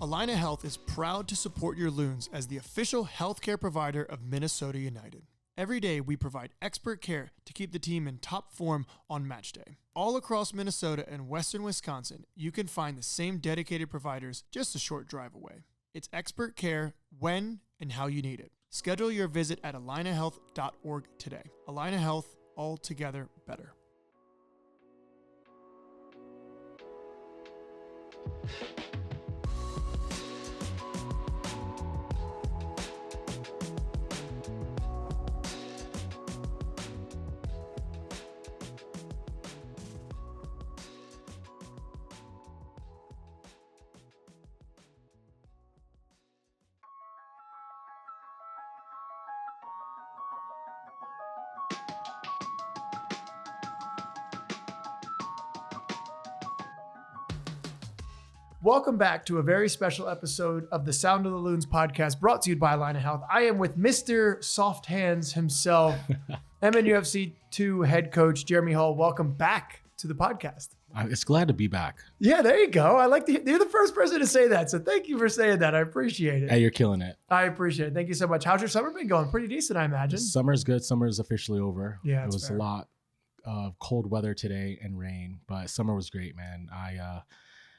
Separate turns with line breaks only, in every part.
Allina Health is proud to support your Loons as the official healthcare provider of Minnesota United. Every day, we provide expert care to keep the team in top form on match day. All across Minnesota and western Wisconsin, you can find the same dedicated providers just a short drive away. It's expert care when and how you need it. Schedule your visit at allinahealth.org today. Allina Health, all together better. Welcome back to a very special episode of the Sound of the Loons podcast brought to you by Allina Health. I am with Mr. Soft Hands himself, MNUFC 2 head coach Jeremy Hall. Welcome back to the podcast.
It's glad to be back.
Yeah, there you go. You're the first person to say that. So thank you for saying that. I appreciate it.
Hey, you're killing it.
I appreciate it. Thank you so much. How's your summer been going? Pretty decent, I imagine.
Summer's good. Summer is officially over.
Yeah,
it was
fair.
a lot of cold weather today and rain, but summer was great, man. I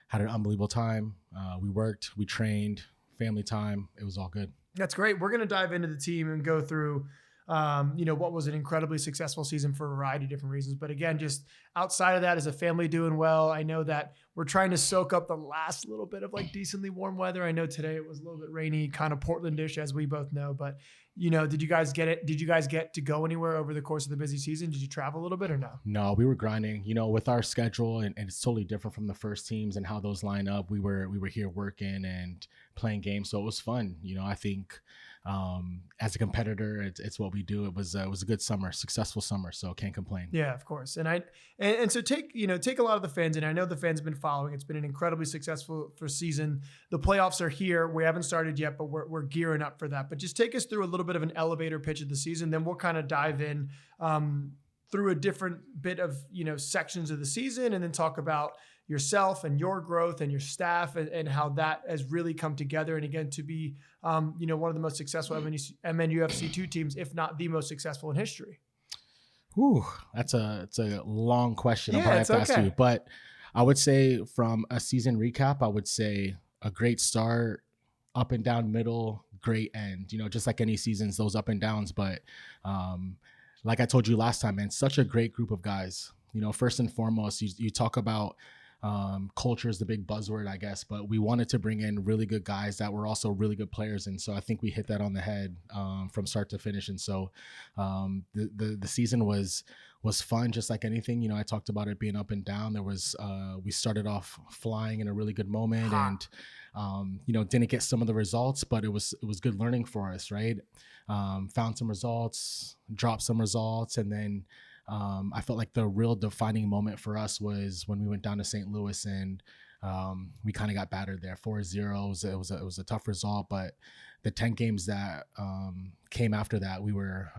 had an unbelievable time. We worked, we trained, family time. It was all good.
That's great. We're going to dive into the team and go through, what was an incredibly successful season for a variety of different reasons. But again, just outside of that, as a family doing well, I know that we're trying to soak up the last little bit of like decently warm weather. I know today it was a little bit rainy, kind of Portlandish, as we both know. But, did you guys get it? Did you guys get to go anywhere over the course of the busy season? Did you travel a little bit or no?
No, we were grinding, with our schedule, and it's totally different from the first teams and how those line up. We were here working and playing games. So it was fun. I think as a competitor, it's what we do. It was a good summer, successful summer. So can't complain.
Yeah, of course. And so take a lot of the fans, and I know the fans have been following. It's been an incredibly successful season. The playoffs are here. We haven't started yet, but we're gearing up for that. But just take us through a little bit of an elevator pitch of the season. Then we'll kind of dive in through a different bit of, sections of the season, and then talk about yourself and your growth and your staff and how that has really come together. And again, to be, one of the most successful MNUFC 2 teams, if not the most successful in history.
Whew, it's a long question.
Yeah,
I'm probably have to
okay.
ask you, but I would say from a season recap, I would say a great start, up and down middle, great end, just like any seasons, those up and downs. But like I told you last time, man, such a great group of guys. First and foremost, you talk about culture is the big buzzword, I guess, but we wanted to bring in really good guys that were also really good players. And so I think we hit that on the head from start to finish. And so the season was fun, just like anything. I talked about it being up and down. There was we started off flying in a really good moment and didn't get some of the results, but it was good learning for us, right? Found some results, dropped some results, and then I felt like the real defining moment for us was when we went down to St. Louis and we kind of got battered there, 4-0. It was a tough result, but the 10 games that came after that, we were,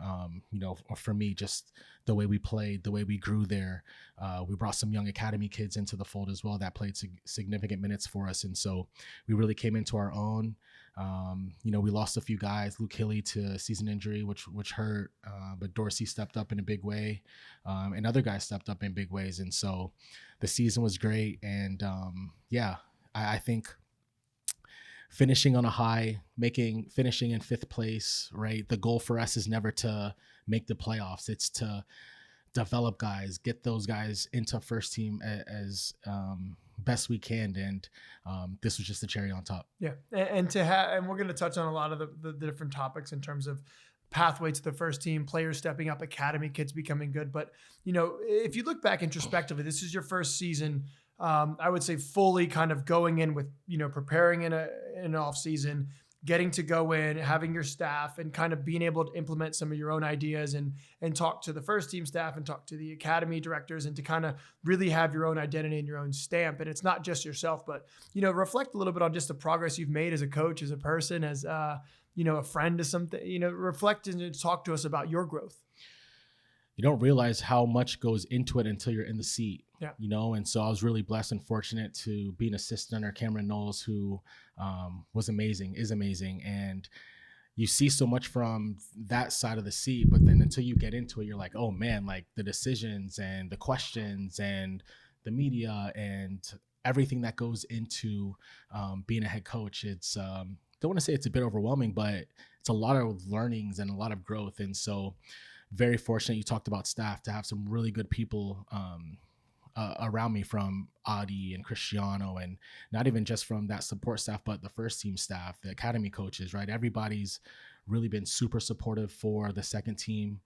for me, just the way we played, the way we grew there. We brought some young academy kids into the fold as well that played significant minutes for us. And so we really came into our own. We lost a few guys, Luke Hilly to season injury, which hurt, but Dorsey stepped up in a big way, and other guys stepped up in big ways. And so the season was great. And I think finishing on a high, finishing in 5th place, right? The goal for us is never to make the playoffs. It's to develop guys, get those guys into first team as best we can. And this was just the cherry on top.
Yeah. And we're going to touch on a lot of the different topics in terms of pathway to the first team, players stepping up, academy kids becoming good. But, if you look back introspectively, this is your first season, I would say fully kind of going in with, preparing in an off season, getting to go in, having your staff and kind of being able to implement some of your own ideas and talk to the first team staff and talk to the academy directors and to kind of really have your own identity and your own stamp. And it's not just yourself, but, reflect a little bit on just the progress you've made as a coach, as a person, as, a friend to something, reflect and talk to us about your growth.
You don't realize how much goes into it until you're in the seat,
Yeah.
you know, and so I was really blessed and fortunate to be an assistant under Cameron Knowles, who was amazing, is amazing. And you see so much from that side of the seat, but then until you get into it, you're like, oh man, like the decisions and the questions and the media and everything that goes into being a head coach. It's don't want to say it's a bit overwhelming, but it's a lot of learnings and a lot of growth. And so very fortunate, you talked about staff, to have some really good people around me, from Adi and Cristiano, and not even just from that support staff, but the first team staff, the academy coaches, right? Everybody's really been super supportive for the second team.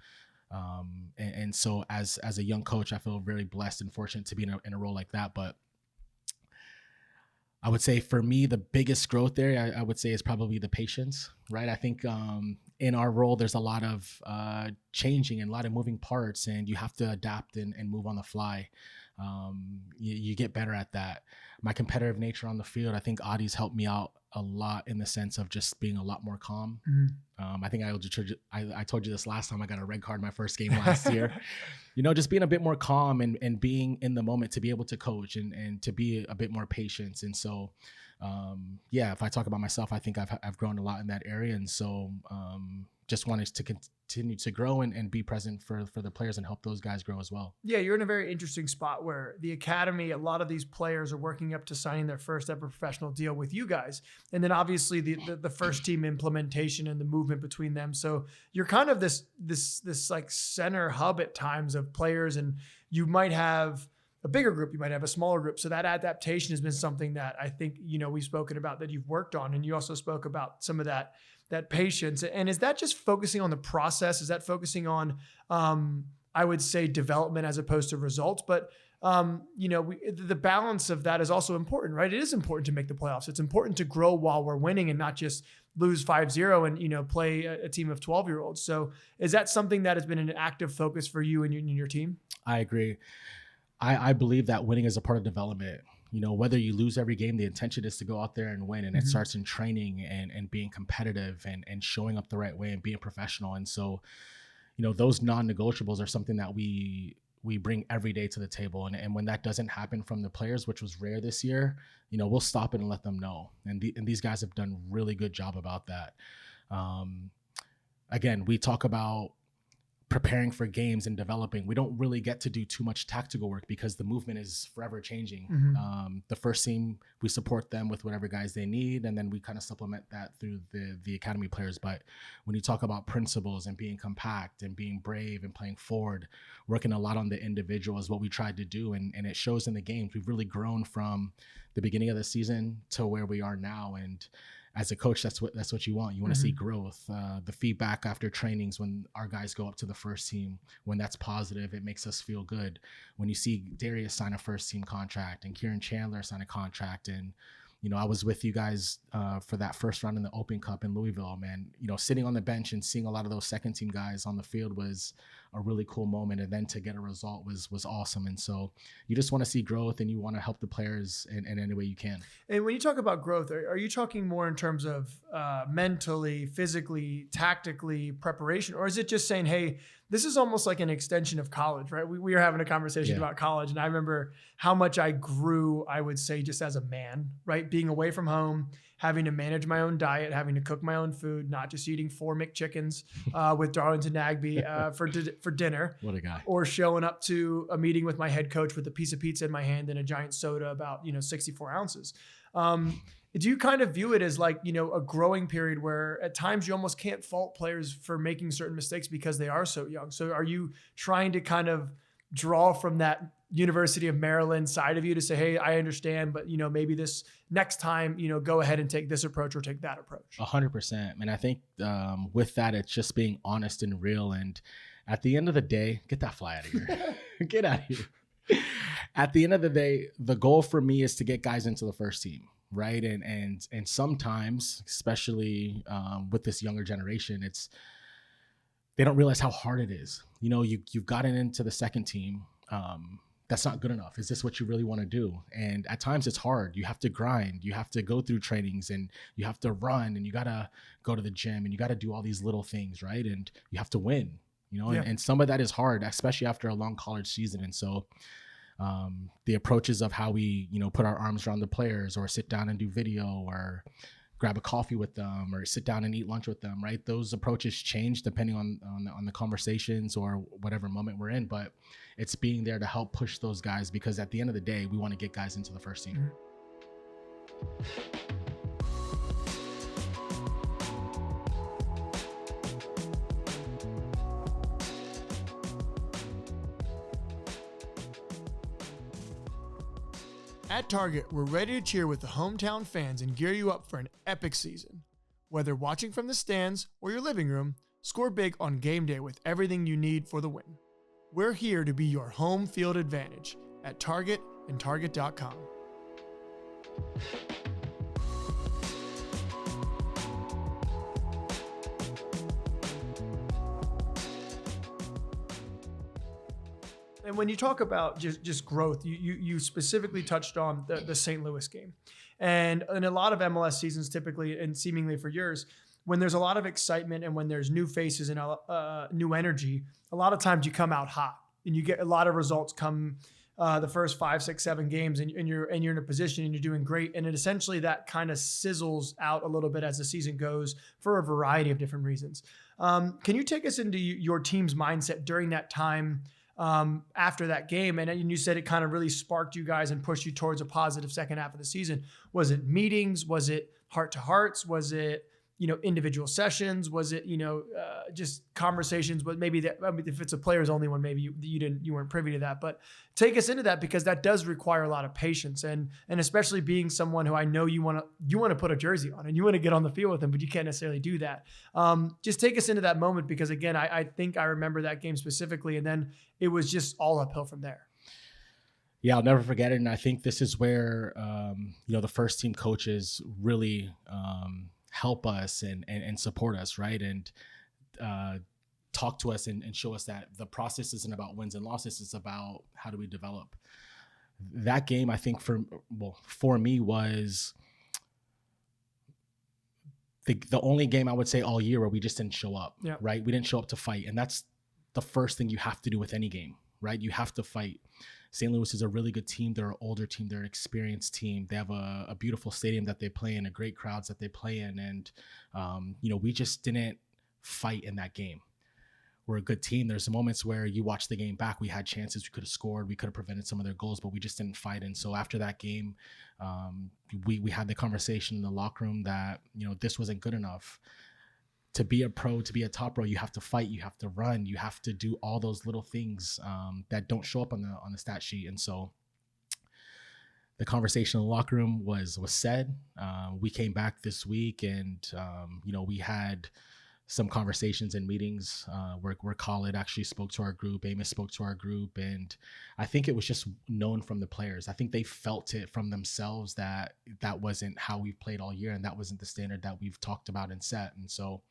And so as a young coach, I feel very blessed and fortunate to be in a role like that. But I would say for me, the biggest growth there, I would say, is probably the patience, right? I think in our role, there's a lot of changing and a lot of moving parts, and you have to adapt and move on the fly. You get better at that. My competitive nature on the field, I think Adi's helped me out a lot in the sense of just being a lot more calm. I think I told you this last time. I got a red card in my first game last year. You know, just being a bit more calm and being in the moment to be able to coach and to be a bit more patient. And so, yeah, if I talk about myself, I think I've grown a lot in that area. And so just wanted to continue to grow and be present for the players and help those guys grow as well.
Yeah, you're in a very interesting spot where the academy, a lot of these players are working up to signing their first ever professional deal with you guys. And then obviously the first team implementation and the movement between them. So you're kind of this like center hub at times of players, and you might have a bigger group, you might have a smaller group. So that adaptation has been something that I think, you know, we've spoken about, that you've worked on. And you also spoke about some of that patience. And is that just focusing on the process? Is that focusing on, I would say, development as opposed to results? But, you know, the balance of that is also important, right? It is important to make the playoffs. It's important to grow while we're winning and not just lose 5-0 and, you know, play a team of 12-year-olds. So is that something that has been an active focus for you and your team?
I agree. I believe that winning is a part of development. You know, whether you lose every game, the intention is to go out there and win. And it starts in training and being competitive and showing up the right way and being professional. And so, you know, those non-negotiables are something that we bring every day to the table. And when that doesn't happen from the players, which was rare this year, you know, we'll stop it and let them know. And these guys have done a really good job about that. Again, we talk about preparing for games and developing. We don't really get to do too much tactical work because the movement is forever changing. The first team, we support them with whatever guys they need, and then we kind of supplement that through the academy players. But when you talk about principles and being compact and being brave and playing forward, working a lot on the individual is what we tried to do, and it shows in the games. We've really grown from the beginning of the season to where we are now. And as a coach, that's what you want. You want to see growth. The feedback after trainings when our guys go up to the first team, when that's positive, it makes us feel good. When you see Darius sign a first team contract and Kieran Chandler sign a contract, and you know, I was with you guys for that first round in the Open Cup in Louisville, man. You know, sitting on the bench and seeing a lot of those second team guys on the field was a really cool moment. And then to get a result was awesome. And so you just want to see growth and you want to help the players in any way you can.
And when you talk about growth, are you talking more in terms of mentally, physically, tactically, preparation? Or is it just saying, hey, this is almost like an extension of college, right? We were having a conversation about college, and I remember how much I grew, I would say, just as a man, right? Being away from home, having to manage my own diet, having to cook my own food, not just eating 4 McChickens with Darlington Nagbe for dinner.
What a guy.
Or showing up to a meeting with my head coach with a piece of pizza in my hand and a giant soda about, 64 ounces. Do you kind of view it as like, a growing period where at times you almost can't fault players for making certain mistakes because they are so young? So are you trying to kind of draw from that University of Maryland side of you to say, hey, I understand, but maybe this next time, go ahead and take this approach or take that approach?
100%. And I think with that, it's just being honest and real. And at the end of the day, get that fly out of here. Get out of here. At the end of the day, the goal for me is to get guys into the first team. Right. And sometimes, especially with this younger generation, they don't realize how hard it is. You've gotten into the second team. That's not good enough. Is this what you really want to do? And at times it's hard. You have to grind. You have to go through trainings and you have to run and you got to go to the gym and you got to do all these little things. Right. And you have to win, and some of that is hard, especially after a long college season. And so the approaches of how we, put our arms around the players or sit down and do video or grab a coffee with them or sit down and eat lunch with them, right? Those approaches change depending on the conversations or whatever moment we're in, but it's being there to help push those guys, because at the end of the day, we want to get guys into the first team.
At Target, we're ready to cheer with the hometown fans and gear you up for an epic season. Whether watching from the stands or your living room, score big on game day with everything you need for the win. We're here to be your home field advantage at Target and Target.com. And when you talk about just growth, you specifically touched on the St. Louis game. And in a lot of MLS seasons, typically, and seemingly for years, when there's a lot of excitement and when there's new faces and new energy, a lot of times you come out hot and you get a lot of results come the first 5, 6, 7 games, and you're in a position and you're doing great. And it essentially that kind of sizzles out a little bit as the season goes for a variety of different reasons. Can you take us into your team's mindset during that time? After that game, and you said it kind of really sparked you guys and pushed you towards a positive second half of the season. Was it meetings? Was it heart-to-hearts? Was it, individual sessions? Was it, just conversations? But maybe that, if it's a players only one, maybe you weren't privy to that. But take us into that, because that does require a lot of patience, and especially being someone who I know you want to put a jersey on and you want to get on the field with them, but you can't necessarily do that. Just take us into that moment, because again, I think I remember that game specifically, and then it was just all uphill from there.
Yeah, I'll never forget it. And I think this is where, the first team coaches really help us and support us, right? And talk to us and show us that the process isn't about wins and losses. It's about how do we develop. That game, I think for me was the only game I would say all year where we just didn't show up, right? We didn't show up to fight. And that's the first thing you have to do with any game, right? You have to fight. St. Louis is a really good team. They're an older team. They're an experienced team. They have a beautiful stadium that they play in, a great crowds that they play in. And, we just didn't fight in that game. We're a good team. There's moments where you watch the game back. We had chances. We could have scored. We could have prevented some of their goals, but we just didn't fight. And so after that game, we had the conversation in the locker room that, this wasn't good enough. To be a pro, to be a top pro, you have to fight, you have to run, you have to do all those little things that don't show up on the stat sheet. And so the conversation in the locker room was said. We came back this week, and we had some conversations and meetings where Khalid actually spoke to our group, Amos spoke to our group, and I think it was just known from the players. I think they felt it from themselves that wasn't how we've played all year, and that wasn't the standard that we've talked about and set. And so,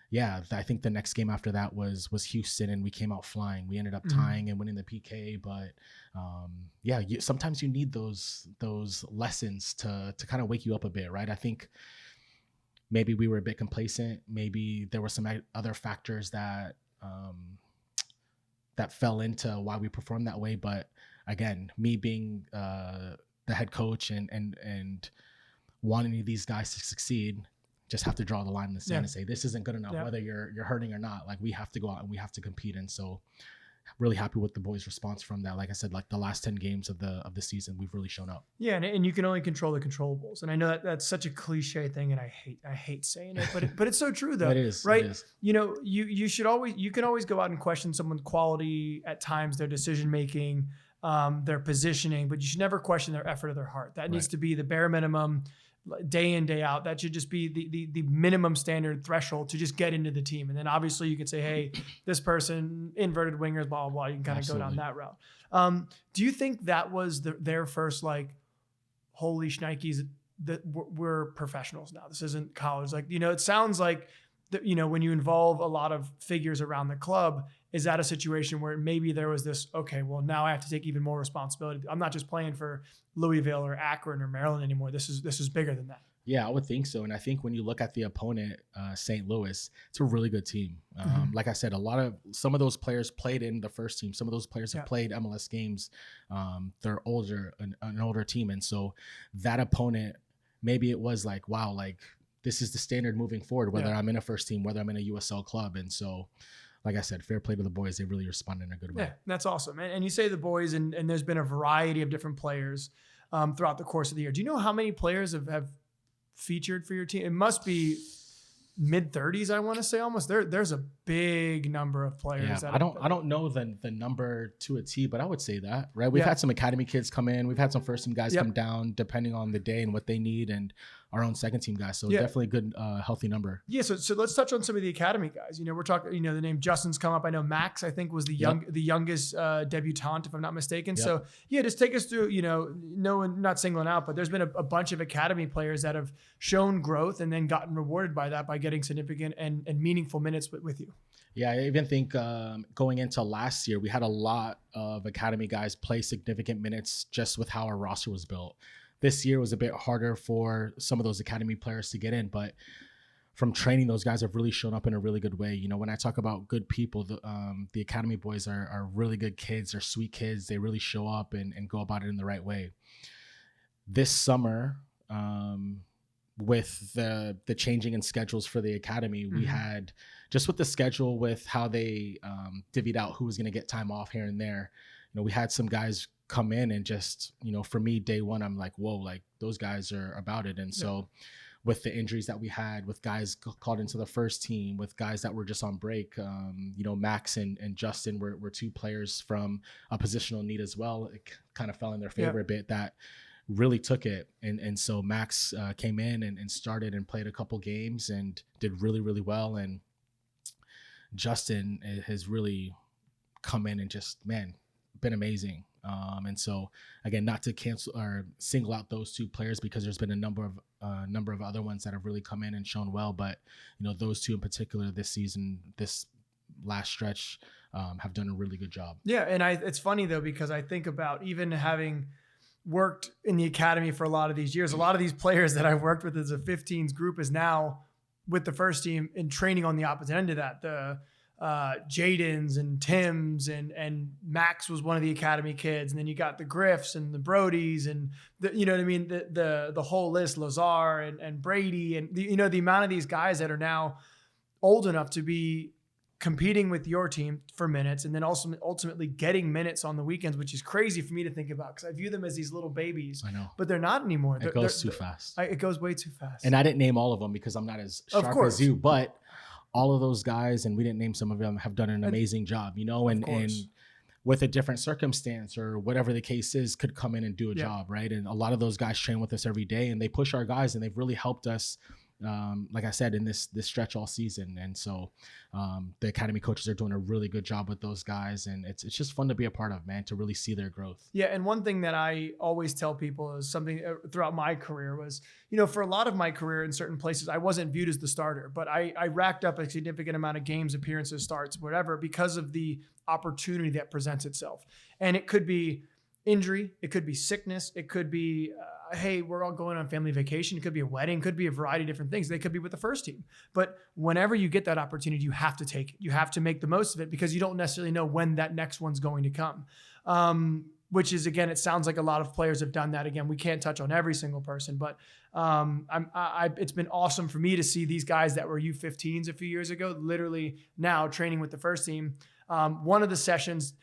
yeah, I think the next game after that was Houston, and we came out flying. We ended up tying and winning the PK, but sometimes you need those lessons to kind of wake you up a bit, right? I think maybe we were a bit complacent. Maybe there were some other factors that fell into why we performed that way. But again, me being the head coach and wanting these guys to succeed, just have to draw the line in the sand and say, this isn't good enough, whether you're hurting or not. Like, we have to go out and we have to compete. And so really happy with the boys' response from that. Like I said, like the last 10 games of the season, we've really shown up.
Yeah, and you can only control the controllables. And I know that's such a cliche thing, and I hate saying it, but it's so true though.
It is,
right?
It is.
You can always go out and question someone's quality at times, their decision making, their positioning, but you should never question their effort or their heart. That needs to be the bare minimum, day in, day out. That should just be the minimum standard threshold to just get into the team. And then obviously you could say, hey, this person, inverted wingers, blah, blah, blah. You can kind of go down that route. Do you think that was their first, like, holy shnikes, that we're professionals now? This isn't college. Like, it sounds like, when you involve a lot of figures around the club, is that a situation where maybe there was this, okay, well, now I have to take even more responsibility. I'm not just playing for Louisville or Akron or Maryland anymore. This is bigger than that.
Yeah, I would think so. And I think when you look at the opponent, St. Louis, it's a really good team. Like I said, some of those players played in the first team. Some of those players have played MLS games. They're older, an older team. And so that opponent, maybe it was like, wow, like this is the standard moving forward, whether I'm in a first team, whether I'm in a USL club. And so, like I said, fair play to the boys. They really responded in a good way.
Yeah, that's awesome. And you say the boys, and there's been a variety of different players throughout the course of the year. Do you know how many players have featured for your team? It must be mid-30s, I want to say almost. There's a big number of players.
Yeah, I don't know the number to a T, but I would say that, right? We've had some academy kids come in. We've had some first team guys come down depending on the day and what they need, and our own second team guys. So definitely a good, healthy number. Yeah.
So let's touch on some of the academy guys. We're talking, the name Justin's come up. I know Max, I think, was the youngest debutant, if I'm not mistaken. So just take us through, no one, not singling out, but there's been a bunch of academy players that have shown growth and then gotten rewarded by that by getting significant and meaningful minutes with you.
Yeah, I even think going into last year, we had a lot of academy guys play significant minutes just with how our roster was built. This year was a bit harder for some of those academy players to get in, but from training, those guys have really shown up in a really good way. When I talk about good people, the academy boys are really good kids. They're sweet kids. They really show up and go about it in the right way. This summer, with the changing in schedules for the academy, we had, just with the schedule, with how they divvied out who was going to get time off here and there, we had some guys come in and just, for me, day one, I'm like, whoa, like those guys are about it. And so with the injuries that we had, with guys called into the first team, with guys that were just on break, Max and Justin were two players from a positional need as well. It kind of fell in their favor a bit, that really took it. And so Max came in and started and played a couple games and did really, really well. And Justin has really come in and just, man, been amazing. And so again, not to cancel or single out those two players, because there's been a number of other ones that have really come in and shown well, but those two in particular this season, this last stretch, have done a really good job.
Yeah. And it's funny though, because I think about even having worked in the academy for a lot of these years, a lot of these players that I've worked with as a 15s group is now with the first team and training on the opposite end of that. The Jadens and Tims and Max was one of the academy kids. And then you got the Griffs and the Brodies and the whole list, Lazar and Brady. And the amount of these guys that are now old enough to be competing with your team for minutes, and then also ultimately getting minutes on the weekends, which is crazy for me to think about, because I view them as these little babies.
I know,
but they're not anymore.
It goes too fast.
It goes way too fast.
And I didn't name all of them because I'm not as sharp as you, but all of those guys, and we didn't name some of them, have done an amazing job, and with a different circumstance or whatever the case is, could come in and do a job, right? And a lot of those guys train with us every day, and they push our guys, and they've really helped us, like I said, in this stretch all season. And so the academy coaches are doing a really good job with those guys, and it's just fun to be a part of, man, to really see their growth. Yeah.
And one thing that I always tell people is something throughout my career was, for a lot of my career in certain places, I wasn't viewed as the starter, but I racked up a significant amount of games, appearances, starts, whatever, because of the opportunity that presents itself. And it could be injury, it could be sickness, it could be hey, we're all going on family vacation, it could be a wedding, could be a variety of different things. They could be with the first team. But whenever you get that opportunity, you have to take it. You have to make the most of it, because you don't necessarily know when that next one's going to come. Which is, again, it sounds like a lot of players have done that. Again, we can't touch on every single person, but it's been awesome for me to see these guys that were U15s a few years ago, literally now training with the first team. One of the sessions,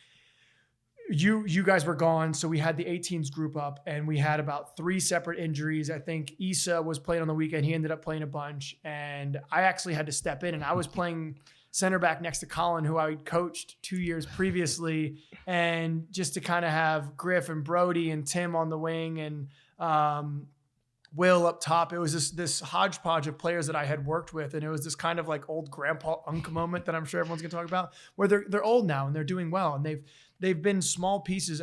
you guys were gone, so we had the 18s group up, and we had about 3 separate injuries. I think Issa was playing on the weekend. He ended up playing a bunch, and I actually had to step in, and I was playing center back next to Colin, who I coached 2 years previously, and just to kind of have Griff and Brody and Tim on the wing and Will up top. It was this hodgepodge of players that I had worked with, and it was this kind of like old grandpa Unc moment that I'm sure everyone's gonna talk about, where they're old now and they're doing well, and they've been small pieces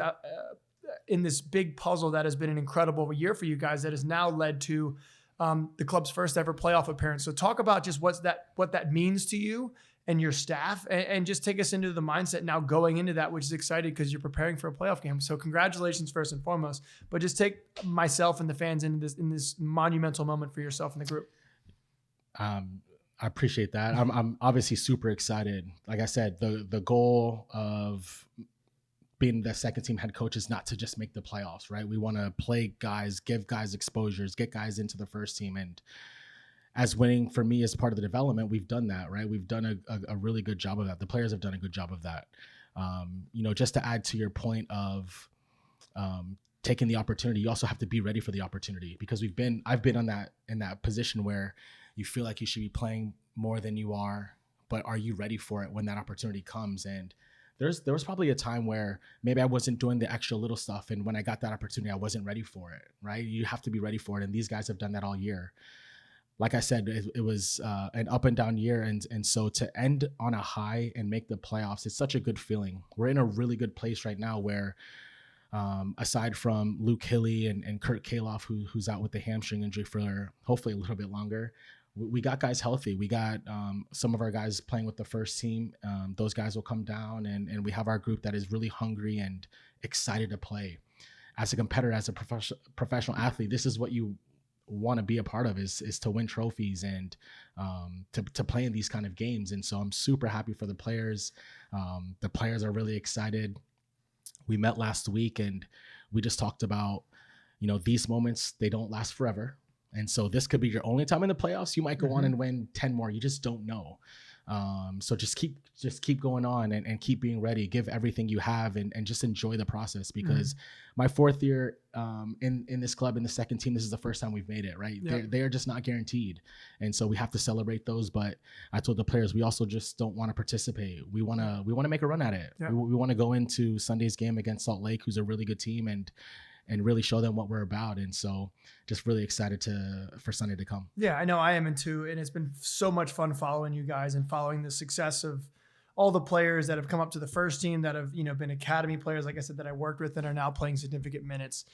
in this big puzzle that has been an incredible year for you guys, that has now led to the club's first ever playoff appearance. So talk about just what that means to you, and your staff, and just take us into the mindset now going into that, which is excited because you're preparing for a playoff game. So congratulations first and foremost, but just take myself and the fans into this monumental moment for yourself and the group.
I appreciate that. I'm obviously super excited. Like I said, the goal of being the second team head coach is not to just make the playoffs, right? We want to play guys, give guys exposures, get guys into the first team. And as winning for me as part of the development, we've done that, right? We've done a really good job of that. The players have done a good job of that. Just to add to your point of taking the opportunity, you also have to be ready for the opportunity, because I've been in that position where you feel like you should be playing more than you are, but are you ready for it when that opportunity comes? And there was probably a time where maybe I wasn't doing the extra little stuff, and when I got that opportunity, I wasn't ready for it, right? You have to be ready for it, and these guys have done that all year. Like I said, it was an up and down year, and so to end on a high and make the playoffs, it's such a good feeling. We're in a really good place right now where, aside from Luke Hilly and Kurt Kaloff, who's out with the hamstring injury for hopefully a little bit longer, we got guys healthy. We got some of our guys playing with the first team. Those guys will come down, and we have our group that is really hungry and excited to play. As a competitor, as a professional athlete, this is what you want to be a part of, is to win trophies and to play in these kind of games. And so I'm super happy for the players. The players are really excited. We met last week and we just talked about, these moments, they don't last forever. And so this could be your only time in the playoffs. You might go on and win 10 more. You just don't know. So just keep going on and keep being ready. Give everything you have and just enjoy the process, because my fourth year in this club, in the second team, this is the first time we've made it, right? Yep. They are just not guaranteed. And so we have to celebrate those. But I told the players, we also just don't want to participate. We want to make a run at it. Yep. We want to go into Sunday's game against Salt Lake, who's a really good team, and really show them what we're about. And so just really excited for Sunday to come.
Yeah, I know I am too. And it's been so much fun following you guys and following the success of all the players that have come up to the first team, that have, been academy players, like I said, that I worked with and are now playing significant minutes.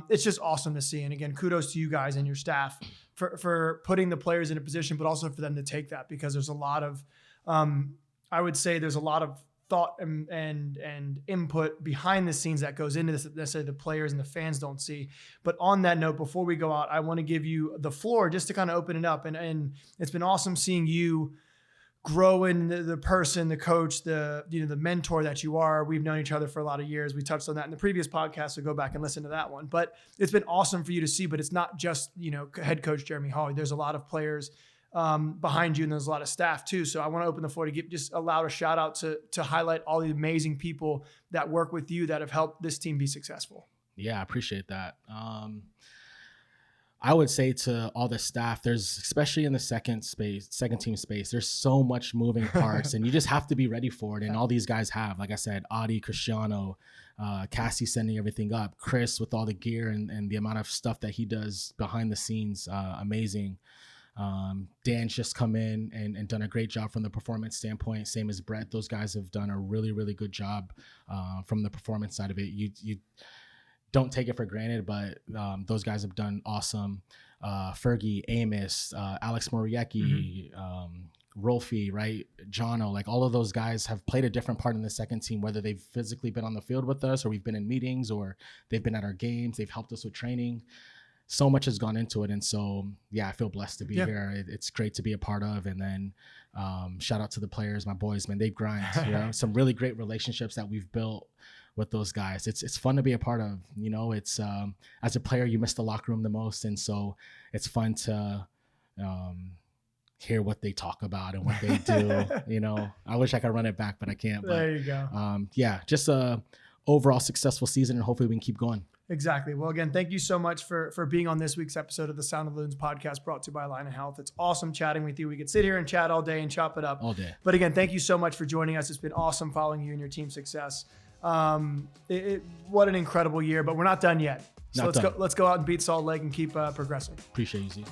It's just awesome to see. And again, kudos to you guys and your staff for putting the players in a position, but also for them to take that, because there's a lot of, I would say there's a lot of thought and input behind the scenes that goes into this that necessarily the players and the fans don't see. But on that note, before we go out, I want to give you the floor just to kind of open it up. And it's been awesome seeing you grow in the person, the coach, the mentor that you are. We've known each other for a lot of years. We touched on that in the previous podcast, so go back and listen to that one. But it's been awesome for you to see, but it's not just, head coach Jeremy Hawley. There's a lot of players behind you, and there's a lot of staff too. So I want to open the floor to just allow a shout out to highlight all the amazing people that work with you that have helped this team be successful.
Yeah, I appreciate that. I would say to all the staff, there's, especially in the second team space, there's so much moving parts and you just have to be ready for it. And all these guys have, like I said, Adi, Cristiano, Cassie sending everything up, Chris with all the gear and the amount of stuff that he does behind the scenes, amazing. Dan's just come in and done a great job from the performance standpoint, same as Brett. Those guys have done a really, really good job from the performance side of it. You don't take it for granted, but those guys have done awesome. Fergie, Amos, Alex Moriecki, Rolfie, right? Jono, like all of those guys have played a different part in the second team, whether they've physically been on the field with us or we've been in meetings or they've been at our games. They've helped us with training. So much has gone into it. And so, yeah, I feel blessed to be here. It's great to be a part of. And then shout out to the players, my boys, man, they grind, some really great relationships that we've built with those guys. It's fun to be a part of, it's as a player, you miss the locker room the most. And so it's fun to hear what they talk about and what they do. I wish I could run it back, but I can't.
There you go.
Yeah, just a overall successful season, and hopefully we can keep going.
Exactly. Well, again, thank you so much for being on this week's episode of the Sound of the Loons podcast, brought to you by Line of Health. It's awesome chatting with you. We could sit here and chat all day and chop it up.
All day.
But again, thank you so much for joining us. It's been awesome following you and your team's success. What an incredible year, but we're not done yet. So let's go out and beat Salt Lake and keep progressing.
Appreciate you, Z.